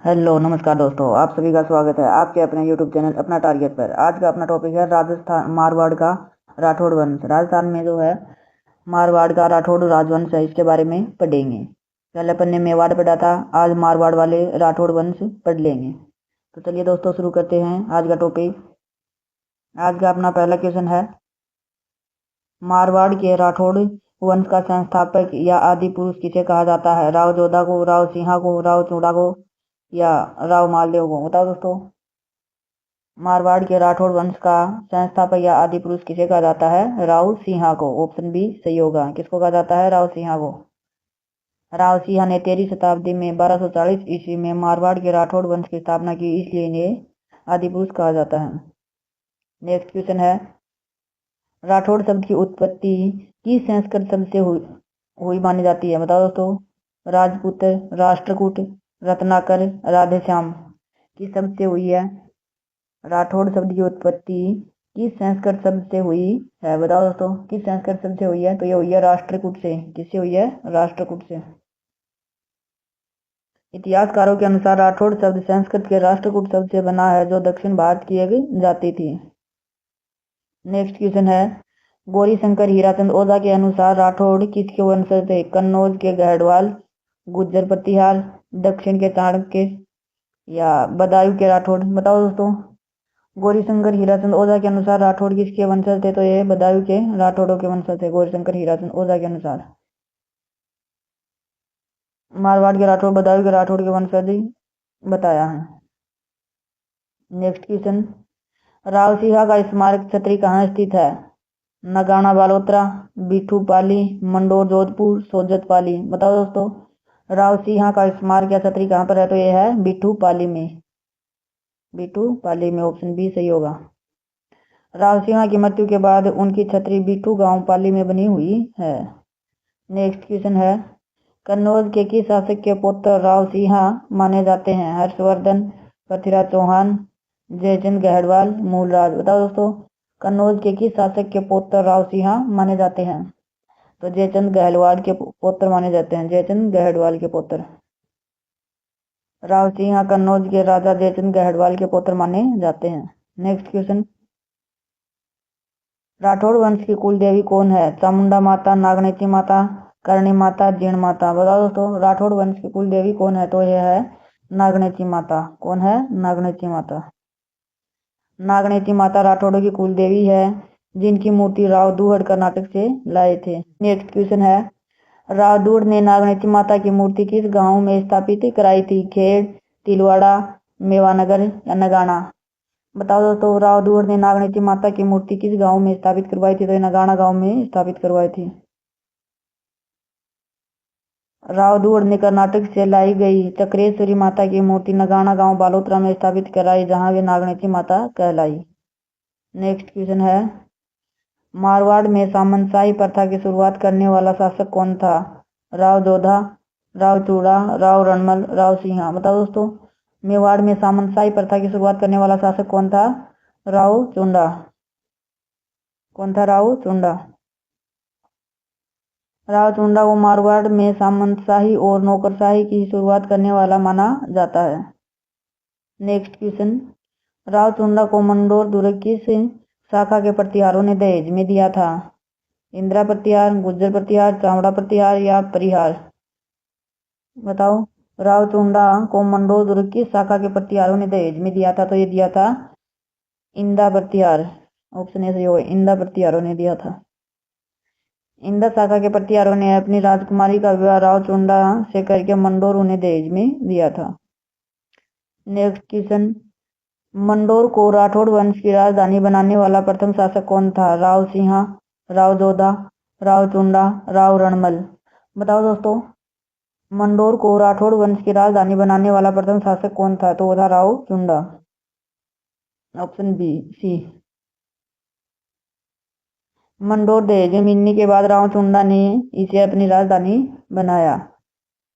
Hello नमस्कार दोस्तों, आप सभी का स्वागत है आपके अपने यूट्यूब चैनल अपना टारगेट पर। आज का अपना टॉपिक है राजस्थान मारवाड़ का राठौड़ वंश। राजस्थान में जो है मारवाड़ का राठौड़ राजवंश है, इसके बारे में पढ़ेंगे। पहले अपन ने मेवाड़ पढ़ा था, आज मारवाड़ वाले राठौड़ वंश पढ़ लेंगे। तो चलिए दोस्तों शुरू करते हैं आज का टॉपिक। आज का अपना पहला क्वेश्चन है, मारवाड़ के राठौड़ वंश का संस्थापक या आदि पुरुष किसे कहा जाता है? राव जोधा को, राव सिंहा को, राव चूड़ा को या राव मालदेव को? बताओ दोस्तों, मारवाड़ के राठौड़ वंश का संस्थापक या आदि पुरुष किसे कहा जाता है? राव सिंहा को। ऑप्शन बी सही होगा। किसको कहा जाता है? राव सिंहा को। राव सिंहा ने 13वीं शताब्दी में 1240 ईस्वी में मारवाड़ के राठौड़ वंश की स्थापना की, इसलिए इन्हें आदि पुरुष कहा जाता है। नेक्स्ट क्वेश्चन है, राठौड़ शब्द की उत्पत्ति किस संस्कृत शब्द से हुई मानी जाती है? बताओ दोस्तों, राजपूत, राष्ट्रकूट, रत्नाकर, राधेश्याम किस शब्द से हुई है? राठौड़ शब्द की उत्पत्ति किस संस्कृत शब्द से हुई है? बताओ दोस्तों, किस संस्कृत शब्द से हुई है? तो ये हुई है राष्ट्रकूट से। किससे हुई है? राष्ट्रकूट से। इतिहासकारों के अनुसार राठौड़ शब्द संस्कृत के राष्ट्रकूट शब्द से बना है, जो दक्षिण भारत की एक जाति थी। नेक्स्ट क्वेश्चन है, गौरी शंकर हीराचंद ओझा के अनुसार राठौड़ किसके वंशज थे? कन्नौज के गहडवाल, गुज्जर प्रतिहार, दक्षिण के चाणक्य या बदायूं के राठौड़? बताओ दोस्तों, गौरीशंकर हीराचंद ओझा के अनुसार राठौड़ किसके वंशज थे? तो ये बदायूं के राठौड़ों के वंशज थे, गौरीशंकर हीराचंद ओझा के अनुसार। मारवाड़ के राठौड़ बदायूं के राठौड़ के वंशज बताया है। नेक्स्ट क्वेश्चन, राव सिंहा का स्मारक छतरी कहाँ स्थित है? नगाना बालोतरा, बिठू पाली, मंडोर जोधपुर, सोजत पाली? बताओ दोस्तों, राव सिंहा का स्मारक या छतरी कहाँ पर है? तो यह है बिठू पाली में। बिठू पाली में। ऑप्शन बी सही होगा। राव सिंहा की मृत्यु के बाद उनकी छतरी बिठू गांव पाली में बनी हुई है। नेक्स्ट क्वेश्चन है, कन्नौज के किस शासक के पुत्र राव सिंहा माने जाते हैं? हर्षवर्धन, पृथ्वीराज चौहान, जयचंद गहडवाल, मूलराज? बताओ दोस्तों, कन्नौज के किस शासक के पुत्र राव सिंहा माने जाते हैं? तो जयचंद गहलवाल के पुत्र माने जाते हैं, जयचंद गहडवाल के पुत्र। राव सिंहा कन्नौज के राजा जयचंद गहडवाल के पुत्र माने जाते हैं। नेक्स्ट क्वेश्चन, राठौड़ वंश की कुल देवी कौन है? चामुंडा माता, नागनेची माता, करणी माता, जीण माता? बताओ दोस्तों, राठौड़ वंश की कुल देवी कौन है? तो यह है नागनेची माता। कौन है? नागनेची माता। नागनेची माता राठौड़ों की कुल देवी है, जिनकी मूर्ति राव दुहड़ कर्नाटक से लाए थे। नेक्स्ट क्वेश्चन है, राव दुहड़ ने नागनेची माता की मूर्ति किस गांव में स्थापित कराई थी? खेड़, तिलवाड़ा, मेवानगर या नगाना? बताओ दोस्तों, राव दुहड़ ने नागनेची माता की मूर्ति किस गांव में स्थापित करवाई थी? तो नगाना गांव में स्थापित करवाई थी। राव दुहड़ ने कर्नाटक से लाई गई चक्रेश्वरी माता की मूर्ति नगाना गांव बालोतरा में स्थापित कराई, जहां वे नागनेची माता कहलाई। नेक्स्ट क्वेश्चन है, मारवाड़ में सामंतशाही प्रथा की शुरुआत करने वाला शासक कौन था? राव जोधा, राव चूड़ा, राव रणमल, राव सिंहा? बताओ दोस्तों, मेवाड़ में सामंतशाही प्रथा की शुरुआत करने वाला शासक कौन था? राव चुंडा। कौन था? राव चुंडा। राव चुंडा को मारवाड़ में सामंतशाही और नौकरशाही की शुरुआत करने वाला माना जाता है। नेक्स्ट क्वेश्चन, राव चुंडा को मंडोर दुर्ग किस शाखा के प्रतिहारों ने दहेज में दिया था? इंदिरा प्रतिहार, गुज्जर प्रतिहार, चावड़ा प्रतिहार या परिहार? बताओ, राव चुंडा को मंडोर दुर्ग किस शाखा के प्रतिहारों ने दहेज में दिया था? तो ये दिया था इंदा प्रतिहार। ऑप्शन ए सही हो, इंदा प्रतिहारों ने दिया था। इंदा शाखा के प्रतिहारों ने अपनी राजकुमारी का विवाह राव चुंडा से करके मंडोर उन्हें दहेज में दिया था। नेक्स्ट क्वेश्चन, मंडोर को राठौड़ वंश की राजधानी बनाने वाला प्रथम शासक कौन था? राव सिंहा, राव जोधा, राव चुंडा, राव रणमल? बताओ दोस्तों, मंडोर को राठौड़ वंश की राजधानी बनाने वाला प्रथम शासक कौन था? तो वो था Rao Chunda. Option B C. Mandore दहेज में मिलने के बाद राव चुंडा ने इसे अपनी राजधानी बनाया।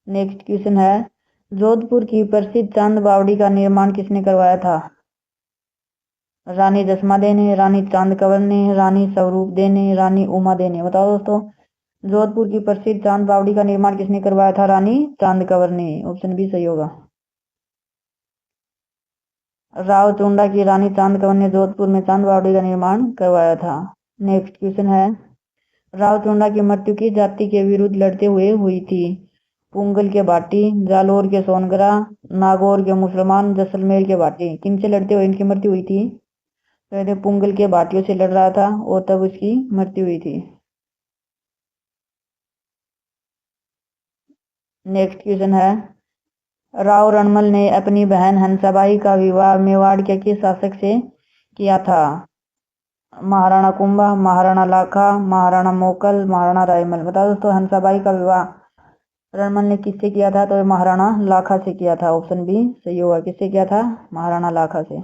नेक्स्ट क्वेश्चन है, जोधपुर की प्रसिद्ध चांद बावड़ी का निर्माण किसने करवाया था? रानी जसमादे ने, रानी चांद कंवर ने, रानी स्वरूप दे ने, रानी उमा दे ने? बताओ दोस्तों, जोधपुर की प्रसिद्ध चांद बावड़ी का निर्माण किसने करवाया था? रानी चांद कंवर ने। ऑप्शन बी सही होगा। राव चुंडा की रानी चांद कंवर ने जोधपुर में चांद बावड़ी का निर्माण करवाया था। नेक्स्ट क्वेश्चन है, राव चुंडा की मृत्यु की जाति के विरुद्ध लड़ते हुए हुई थी? पुंगल के भाटी, जालोर के सोनगरा, नागौर के मुसलमान, जैसलमेर के भाटी। किनसे लड़ते हुए इनकी मृत्यु हुई थी? पहले पुंगल के भाटियों से लड़ रहा था और तब उसकी मृत्यु हुई थी। नेक्स्ट क्वेश्चन है, राव रणमल ने अपनी बहन हंसाबाई का विवाह मेवाड़ के किस शासक से किया था? महाराणा कुंभा, महाराणा लाखा, महाराणा मोकल, महाराणा रायमल। बताओ दोस्तों, हंसाबाई का विवाह रणमल ने किससे किया था? तो महाराणा लाखा से किया था। ऑप्शन बी सही होगा। किससे किया था? महाराणा लाखा से।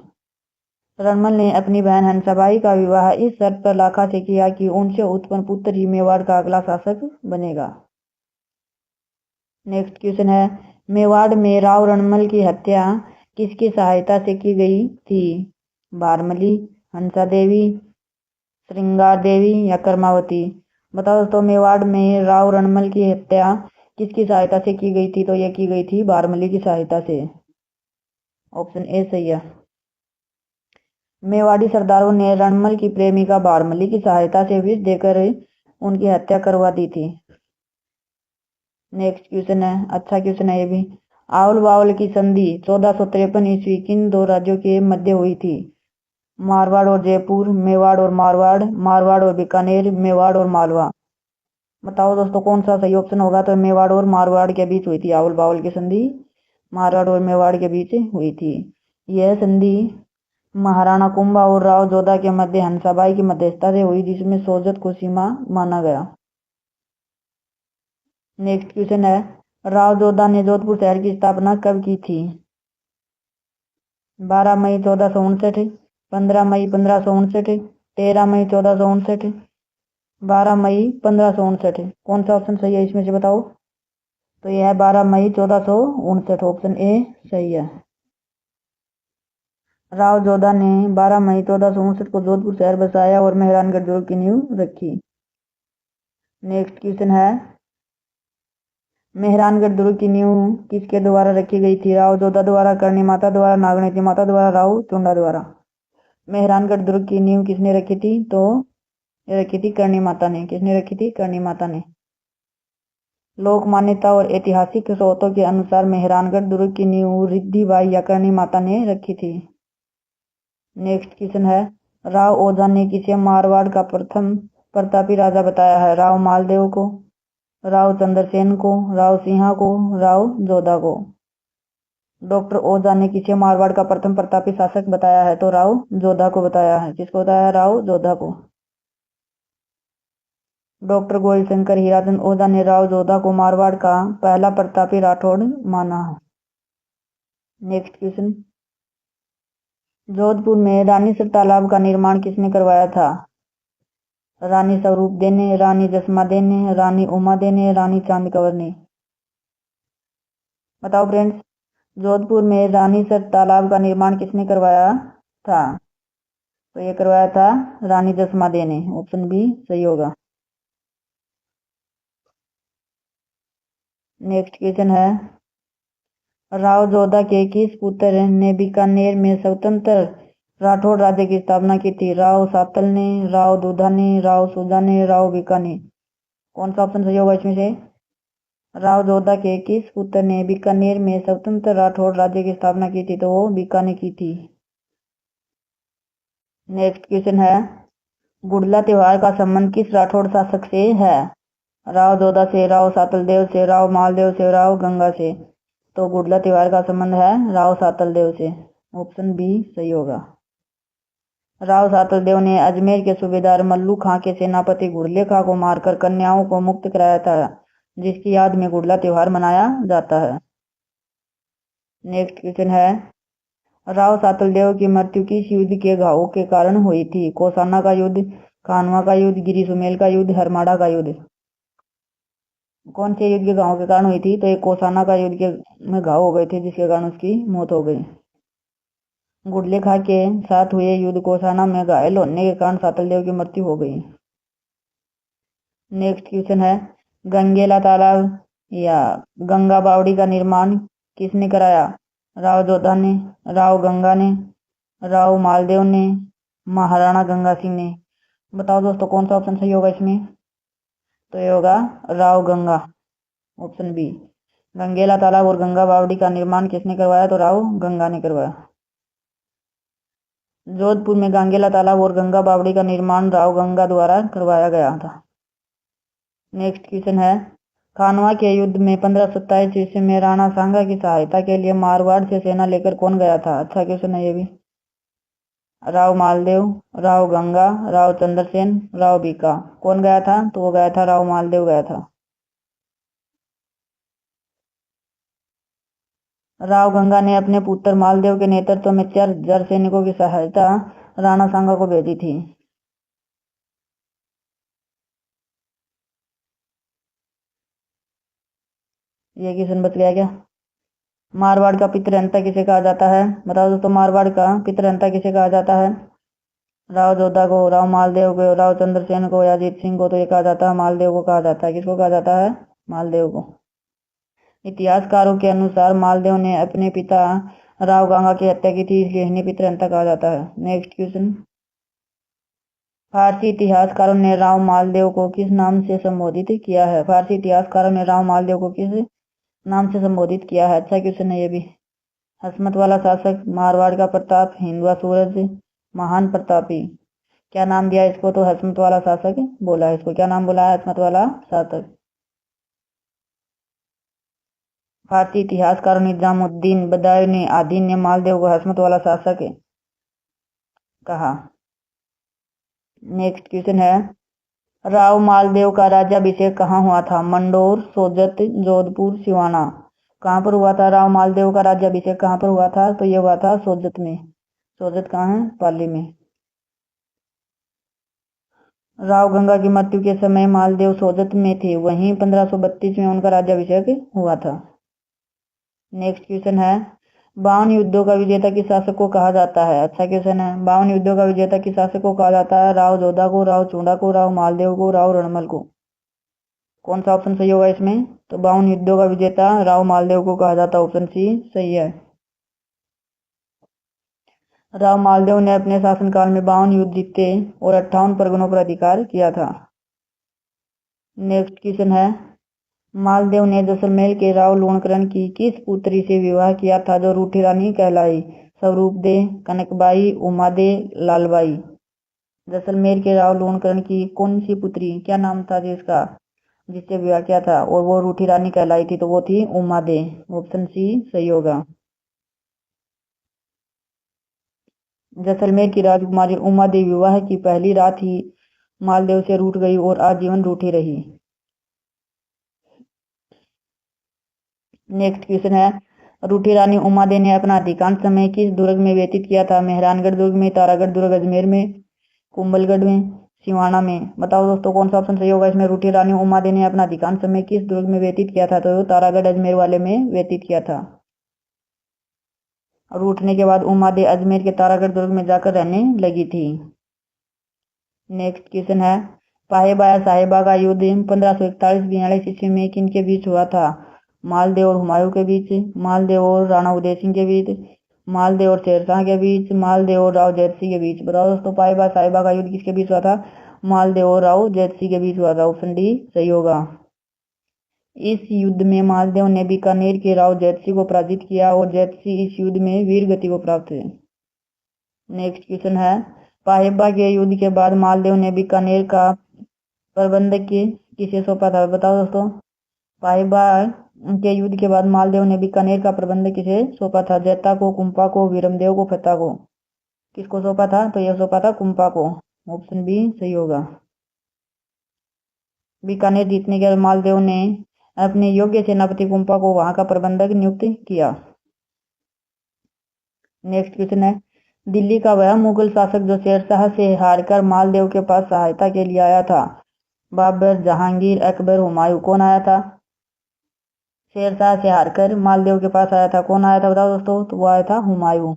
रणमल ने अपनी बहन हंसाबाई का विवाह इस शर्त पर लाखा से किया कि उनसे उत्पन्न पुत्र ही मेवाड़ का अगला शासक बनेगा। नेक्स्ट क्वेश्चन है, मेवाड़ में राव रणमल की हत्या किसकी सहायता से की गई थी? बारमली, हंसा देवी, श्रृंगार देवी या कर्मावती। बताओ दोस्तों, मेवाड़ में राव रणमल की हत्या किसकी सहायता से की गई थी? तो यह की गई थी बारमली की सहायता से। ऑप्शन ए सही है। मेवाड़ी सरदारों ने रणमल की प्रेमिका बारमली की सहायता से विष देकर उनकी हत्या करवा दी थी। नेक्स्ट क्वेश्चन है, अच्छा क्वेश्चन है ये भी। आवल बावल की संधि 1453 ईस्वी किन दो राज्यों के मध्य हुई थी? मारवाड़ और जयपुर, मेवाड़ और मारवाड़, मारवाड़ और बीकानेर, मेवाड़ और मालवा। बताओ दोस्तों, कौन सा सही ऑप्शन होगा? तो मेवाड़ और मारवाड़ के बीच हुई थी आवल बावल की संधि, मारवाड़ और मेवाड़ के बीच हुई थी। यह संधि महाराणा कुंभा और राव जोधा के मध्य हंसाबाई की मध्यस्थता से हुई, जिसमें सोजत को सीमा माना गया। नेक्स्ट क्वेश्चन है, राव जोधा ने जोधपुर शहर की स्थापना कब की थी? 12 मई 1459, 15 मई 1559, 13 मई 1459, 12 मई 1559। कौन सा ऑप्शन सही है इसमें से बताओ? तो यह है 12 मई 1459। ऑप्शन ए सही है। राव जोधा ने 12 मई 1459 को जोधपुर शहर बसाया और मेहरानगढ़ दुर्ग की नींव रखी। नेक्स्ट क्वेश्चन है, मेहरानगढ़ दुर्ग की नींव किसके द्वारा रखी गई थी? राव जोधा द्वारा, करणी माता द्वारा, नागणिती माता द्वारा, राव चुंडा द्वारा। मेहरानगढ़ दुर्ग की नींव किसने रखी थी? तो ये रखी थी करणी माता ने। किसने रखी थी? करणी माता ने। लोक मान्यता और ऐतिहासिक स्रोतों के अनुसार मेहरानगढ़ दुर्ग की नींव रिद्धिबाई या करणी माता ने रखी थी। नेक्स्ट क्वेश्चन है, राव ओझा ने किसे मारवाड़ का प्रथम प्रतापी राजा बताया है? राव मालदेव को, राव चंद्रसेन को, राव सिंहा को, राव जोधा को। डॉक्टर ओझा ने किसे मारवाड़ का प्रथम प्रतापी शासक बताया है? तो राव जोधा को बताया है। किसको बताया? राव जोधा को। डॉक्टर गोयल शंकर हीराचंद ओझा ने राव जोधा को मारवाड़ का पहला प्रतापी राठौड़ माना है। नेक्स्ट क्वेश्चन, जोधपुर में रानीसर तालाब का निर्माण किसने करवाया था? रानी स्वरूप दे ने, रानी जसमा दे ने, रानी उमा दे ने, रानी चांद कंवर ने। बताओ फ्रेंड्स, जोधपुर में रानीसर तालाब का निर्माण किसने करवाया था? तो ये करवाया था रानी जसमा दे ने। ऑप्शन बी सही होगा। नेक्स्ट क्वेश्चन है, राव जोधा के किस पुत्र ने बीकानेर में स्वतंत्र राठौड़ राज्य की स्थापना की थी? राव सातल ने, राव दूधा ने, राव सूजा ने, राव बीका ने। कौन सा ऑप्शन सही होगा इसमें से? राव जोधा के किस पुत्र ने बीकानेर में स्वतंत्र राठौड़ राज्य की स्थापना की थी? तो वो बीका ने की थी। नेक्स्ट क्वेश्चन है, गुड़ला त्योहार का संबंध किस राठौड़ शासक से है? राव जोधा से, राव सातल देव से, राव मालदेव से, राव गंगा से। तो गुड़ला त्योहार का संबंध है राव सातल देव से। ऑप्शन बी सही होगा। राव सातल देव ने अजमेर के सूबेदार मल्लू खां के सेनापति गुड़ले खां को मारकर कन्याओं को मुक्त कराया था, जिसकी याद में गुड़ला त्योहार मनाया जाता है। नेक्स्ट क्वेश्चन है, राव सातल देव की मृत्यु किस युद्ध के घावों के कारण हुई थी? कोसाना का युद्ध, खानवा का युद्ध, गिरी सुमेल का युद्ध, हरमाड़ा का युद्ध। कौन से युद्ध के घावों के कारण हुई थी? तो एक कोसाना का युद्ध के में घाव हो गए थे, जिसके कारण उसकी मौत हो गई। गुड़ले खां के साथ हुए युद्ध कोसाना में घायल होने के कारण सातल देव की मृत्यु हो गई। नेक्स्ट क्वेश्चन है, गंगेला तालाब या गंगा बावड़ी का निर्माण किसने कराया? राव जोधा ने, राव गंगा ने, राव मालदेव ने, महाराणा गंगा सिंह ने। बताओ दोस्तों कौन सा ऑप्शन सही होगा इसमें? तो ये होगा राव गंगा, ऑप्शन बी। गंगेला तालाब और गंगा बावड़ी का निर्माण किसने करवाया? तो राव गंगा ने करवाया। जोधपुर में गंगेला तालाब और गंगा बावड़ी का निर्माण राव गंगा द्वारा करवाया गया था। नेक्स्ट क्वेश्चन है, खानवा के युद्ध में 1527 ईस्वी में राणा सांगा की सहायता के लिए मारवाड़ से सेना लेकर कौन गया था? अच्छा क्वेश्चन है ये भी। राव मालदेव, राव गंगा, राव चंद्रसेन, राव बीका। कौन गया था? तो वो गया था राव मालदेव गया था। राव गंगा ने अपने पुत्र मालदेव के नेतृत्व में 4000 सैनिकों की सहायता राणा सांगा को भेजी थी। ये क्वेश्चन बच गया क्या? मारवाड़ का पितृहंता किसे कहा जाता है? बताओ दोस्तों, मारवाड़ का पितृहंता किसे कहा जाता है? राव जोधा को, राव मालदेव को, राव चंद्रसेन को या अजीत सिंह को? तो ये कहा जाता है मालदेव को कहा जाता है। किसको कहा जाता है? मालदेव को। इतिहासकारों के अनुसार मालदेव ने अपने पिता राव गंगा की हत्या की थी, इसलिए इन्हें पितृहंता कहा जाता है। नेक्स्ट क्वेश्चन, फारसी इतिहासकारों ने राव मालदेव को किस नाम से संबोधित किया है? फारसी इतिहासकारों ने राव मालदेव को किस नाम से संबोधित किया है? अच्छा क्वेश्चन है ये भी। हसमत वाला शासक, मारवाड़ का प्रताप, हिंदवा सूरज, महान प्रतापी। क्या नाम दिया इसको? तो हसमत वाला शासक बोला है इसको। क्या नाम बोला है? हसमत वाला शासक। फारसी इतिहासकार निजामुद्दीन बदायूं आदि ने मालदेव को हसमत वाला शासक कहा। नेक्स्ट क्वेश्चन है, राव मालदेव का राज्याभिषेक कहाँ हुआ था? मंडोर, सोजत, जोधपुर, सिवाना। कहाँ पर हुआ था राव मालदेव का राज्याभिषेक? कहाँ पर हुआ था? तो ये हुआ था सोजत में। सोजत कहाँ है? पाली में। राव गंगा की मृत्यु के समय मालदेव सोजत में थे, वहीं 1532 में उनका राज्याभिषेक हुआ था। नेक्स्ट क्वेश्चन है, 52 युद्धों का विजेता किस शासक को कहा जाता है? अच्छा क्वेश्चन है। 52 युद्धों का विजेता किस शासक को कहा जाता है? राव जोधा को, राव चूंडा को, राव मालदेव को, राव रणमल को। कौन सा ऑप्शन सही होगा इसमें? तो 52 युद्धों का विजेता राव मालदेव को कहा जाता है, ऑप्शन सी सही है। राव मालदेव ने अपने शासनकाल में 52 युद्ध जीते और 58 परगनों पर अधिकार किया था। नेक्स्ट क्वेश्चन है, मालदेव ने जैसलमेर के राव लूणकरण की किस पुत्री से विवाह किया था जो रूठी रानी कहलाई? स्वरूप दे, कनकबाई, उमा दे, लालबाई। जैसलमेर के राव लूणकरण की कौन सी पुत्री, क्या नाम था जिसका, जिससे विवाह किया था और वो रूठी रानी कहलाई थी? तो वो थी उमा दे, ऑप्शन सी सही होगा। जैसलमेर की राजकुमारी उमा दे विवाह की पहली रात ही मालदेव से रूठ गई और आजीवन रूठी रही। नेक्स्ट क्वेश्चन है, रूठी रानी उमा दे ने अपना अधिकांश समय किस दुर्ग में व्यतीत किया था? मेहरानगढ़ दुर्ग में, तारागढ़ दुर्ग अजमेर में, कुंभलगढ़ में, सिवाना में। बताओ दोस्तों कौन सा ऑप्शन सही होगा इसमें? रूठी रानी उमा दे ने अपना अधिकांश समय किस दुर्ग में व्यतीत किया था? तो तारागढ़ अजमेर वाले में व्यतीत किया था। और उठने के बाद उमा दे अजमेर के तारागढ़ दुर्ग में जाकर रहने लगी थी। नेक्स्ट क्वेश्चन है, पाहेबा साहेबा का युद्ध 1541-42 ईस्वी में किनके बीच हुआ था? मालदेव और हुमायूं के बीच, मालदेव और राणा उदय सिंह के बीच, मालदेव और शेरशाह के बीच, मालदेव और राव जैत सिंह के बीच। बताओ दोस्तों, पाहेबा साहेबा का युद्ध किसके बीच हुआ था? मालदेव और राव जैत सिंह के बीच हुआ था, ऑप्शन डी सही होगा। इस युद्ध में मालदेव ने बीकानेर के राव जैत सिंह को पराजित किया और जैत सिंह इस युद्ध में वीर गति को प्राप्त हुए। नेक्स्ट क्वेश्चन है, पाहेबा के युद्ध के बाद मालदेव ने बीकानेर का प्रबंधक किसे सौंपा था? बताओ दोस्तों, पाहेबा के युद्ध के बाद मालदेव ने बीकानेर का प्रबंधक किसे सौंपा था? जैता को, कुंपा को, वीरमदेव को, फतेह को। किसको सौंपा था? तो यह सौंपा था कुंपा को, ऑप्शन बी सही होगा। बीकानेर जीतने के बाद मालदेव ने अपने योग्य सेनापति कुंपा को वहां का प्रबंधक नियुक्त किया। नेक्स्ट क्वेश्चन है, दिल्ली का वह मुगल शासक जो शेरशाह से हारकर मालदेव के पास सहायता के लिए आया था? बाबर, जहांगीर, अकबर, हुमायूं। कौन आया था? शेरशाह से हारकर मालदेव के पास आया था। कौन आया था बताओ दोस्तों? तो वो आया था हुमायूं।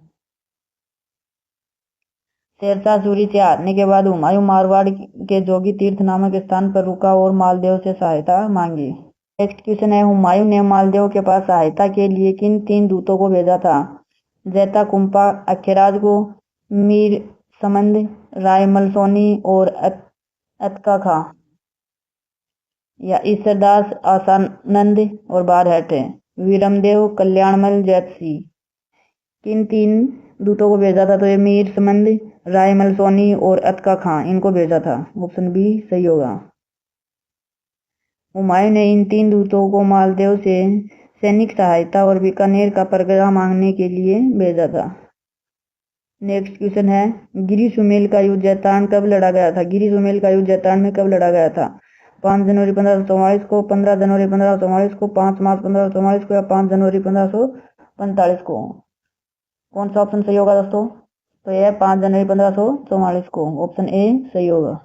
शेरशाह सूरी से हारने के बाद हुमायूं मारवाड़ के जोगी तीर्थ नामक स्थान पर रुका और मालदेव से सहायता मांगी। नेक्स्ट क्वेश्चन है, हुमायूं ने मालदेव के पास सहायता के लिए किन 3 दूतों को भेजा था? जैता, कुंपा, अखेराज को, मीर समंद, रायमल सोनी और अतका खां या ईसरदास आसानंद और बारहट है। वीरमदेव, कल्याणमल, जैतसी। किन तीन दूतों को भेजा था? तो ये मीर समंद, रायमल सोनी और अतका खां, इनको भेजा था। ऑप्शन बी सही होगा। हुमायूं ने इन तीन दूतों को मालदेव से सैनिक सहायता और बीकानेर का परगना मांगने के लिए भेजा था। नेक्स्ट क्वेश्चन है, गिरी सुमेल का युद्ध जैतारण कब लड़ा गया था? गिरी सुमेल का युद्ध जैतारण में कब लड़ा गया था? 5 जनवरी 1544 को, 15 जनवरी 1544 को, 5 मार्च 1544 को या 5 जनवरी 1545 को? कौन सा ऑप्शन सही होगा दोस्तों? तो यह 5 जनवरी 1544 को। ऑप्शन ए सही होगा।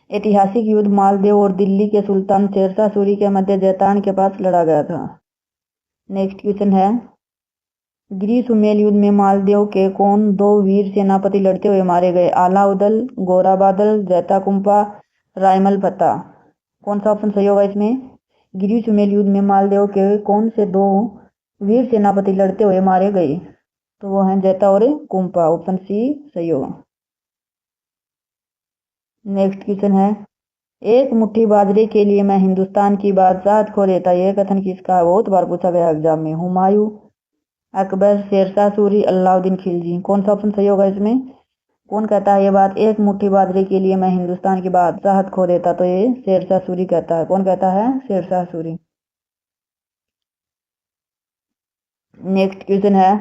ऐतिहासिक युद्ध मालदेव और दिल्ली के सुल्तान शेरशाह सूरी के मध्य जैतारण के पास लड़ा गया था। नेक्स्ट क्वेश्चन है, गिरी सुमेल युद्ध में मालदेव के कौन दो वीर सेनापति लड़ते हुए मारे गए? आलाउदल, गोरा बादल, जैता कुंपा, रायमल फत्ता। कौन सा ऑप्शन सही होगा इसमें? गिरी सुमेल युद्ध में मालदेव के कौन से दो वीर सेनापति लड़ते हुए मारे गए? तो वो हैं जैता और कुंपा। ऑप्शन सी सही होगा। नेक्स्ट क्वेश्चन है, एक मुट्ठी बाजरे के लिए मैं हिंदुस्तान की बादशाहत खो देता, यह कथन किसका है? बहुत बार पूछा गया एग्जाम में। हुमायूं, अकबर, शेरशाह सूरी, अलाउद्दीन खिलजी। कौन सा ऑप्शन सही होगा इसमें? कौन कहता है ये बात? एक मुट्ठी बाजरे के लिए मैं हिंदुस्तान की बादशाहत खो देता, तो ये शेरशाह सूरी कहता है। कौन कहता है? शेरशाह सूरी। नेक्स्ट क्वेश्चन है,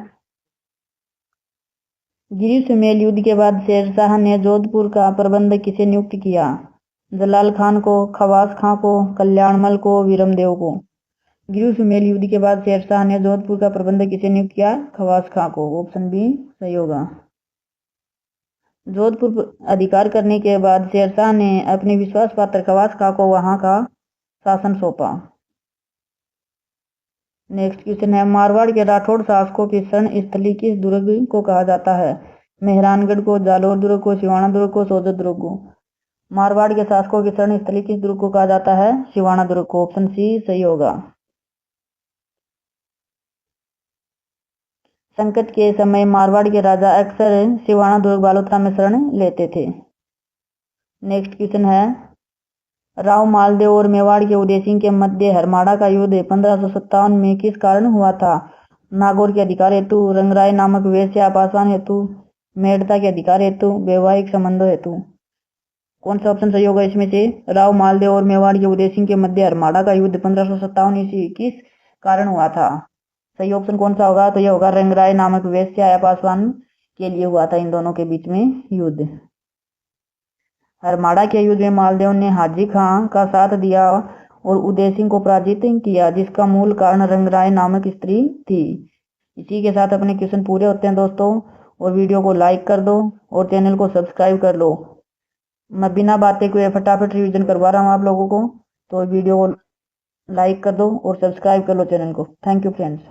गिरी सुमेल युद्ध के बाद शेरशाह ने जोधपुर का प्रबंधक किसे नियुक्त किया? जलाल खान को, खवास खां को, कल्याणमल को, वीरमदेव को। गिरी सुमेल युद्ध के बाद शेरशाह ने जोधपुर का प्रबंधक किसे नियुक्त किया? खवास खां को। ऑप्शन बी सही होगा। जोधपुर पर अधिकार करने के बाद शेरशाह ने अपने विश्वास पात्र खवास खां को वहां का शासन सौंपा। नेक्स्ट क्वेश्चन है, मारवाड़ के राठौड़ शासकों की शरण स्थली किस दुर्ग को कहा जाता है? मेहरानगढ़ को, जालोर दुर्ग को, सिवाना दुर्ग को, सोजत दुर्ग को। मारवाड़ के शासकों की शरण स्थली किस दुर्ग को कहा जाता है? सिवाना दुर्ग को। ऑप्शन सी सही होगा। संकट के समय मारवाड़ के राजा अक्सर सिवाना दुर्ग बालोतरा में शरण लेते थे। नेक्स्ट क्वेश्चन है, राव मालदेव और मेवाड़ के उदय सिंह के मध्य हरमाड़ा का युद्ध 1557 में किस कारण हुआ था? नागौर के अधिकार हेतु, रंगराय नामक वेश्या पासवान हेतु, मेड़ता के अधिकार हेतु, वैवाहिक संबंधों हेतु। कौन सा ऑप्शन सही होगा इसमें से? राव मालदेव और मेवाड़ के उदय सिंह के मध्य हरमाड़ा का युद्ध 1557 ईस्वी किस कारण हुआ था? सही ऑप्शन कौन सा होगा? तो यह होगा रंगराय नामक वेश्या या पासवान के लिए हुआ था इन दोनों के बीच में युद्ध। हरमाड़ा के युद्ध में मालदेव ने हाजी खां का साथ दिया और उदय सिंह को पराजित किया, जिसका मूल कारण रंगराय नामक स्त्री थी। इसी के साथ अपने क्वेश्चन पूरे होते हैं दोस्तों, और वीडियो को लाइक कर दो और चैनल को सब्सक्राइब कर लो। मैं बिना बातें किए फटाफट रिवीजन करवा रहा हूँ आप लोगों को, तो वीडियो को लाइक कर दो और सब्सक्राइब कर लो चैनल को। Thank you friends.